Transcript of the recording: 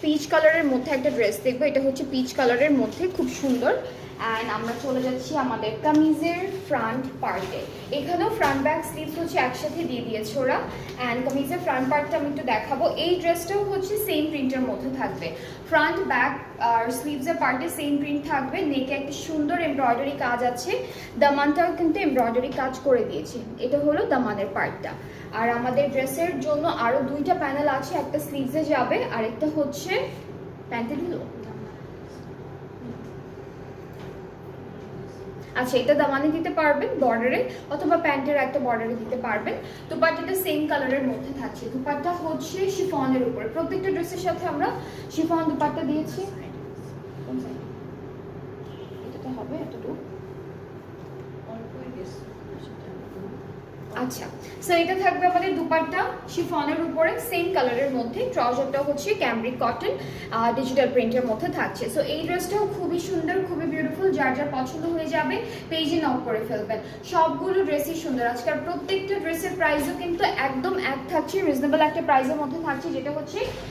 Pitch কালারের মধ্যে একটা ড্রেস দেখবো। এটা হচ্ছে পিচ কালারের মধ্যে, খুব সুন্দর। অ্যান্ড আমরা চলে যাচ্ছি আমাদের কামিজের ফ্রন্ট পার্টে। এখানেও ফ্রন্ট ব্যাক স্লিভস হচ্ছে একসাথে দিয়ে দিয়েছে ওরা। অ্যান্ড কামিজের ফ্রন্ট পার্টটা আমি একটু দেখাবো। এই ড্রেসটাও হচ্ছে সেম প্রিন্টের মধ্যে থাকবে, ফ্রন্ট ব্যাক আর স্লিভসের পার্টে সেম প্রিন্ট থাকবে। নেকে একটা সুন্দর এমব্রয়ডারি কাজ আছে, দামানটাও কিন্তু এমব্রয়ডারি কাজ করে দিয়েছে। এটা হলো দামানের পার্টটা। আর আমাদের ড্রেসের জন্য আরও দুইটা প্যানেল আছে, একটা স্লিভসে যাবে আর একটা হচ্ছে প্যান্টে দিল। আচ্ছা, এটা দামানে দিতে পারবেন বর্ডারে, অথবা প্যান্টের একটা বর্ডারে দিতে পারবেন। দুপাট্টাটা সেম কালারের মধ্যে থাকছে। দুপাট্টা হচ্ছে শিফনের উপরে, প্রত্যেকটা ড্রেসের সাথে আমরা শিফন দুপাট্টা দিয়েছি। এটা হবে এতটুকু। আচ্ছা, সো এটা থাকবে আমাদের দুপাট্টা শিফনের উপরে সেম কালারের মধ্যে। ট্রাউজারটা হচ্ছে ক্যামব্রিক কটন ডিজিটাল প্রিন্টের মধ্যে থাকছে। সো এই ড্রেসটাও খুবই সুন্দর, খুবই বিউটিফুল। যার যার পছন্দ হয়ে যাবে পেজে নক করে ফেলবেন। সবগুলো ড্রেসই সুন্দর। আজকাল প্রত্যেকটা ড্রেসের প্রাইসও কিন্তু একদম এক থাকছে, রিজনেবল একটা প্রাইসের মধ্যে থাকছে, যেটা হচ্ছে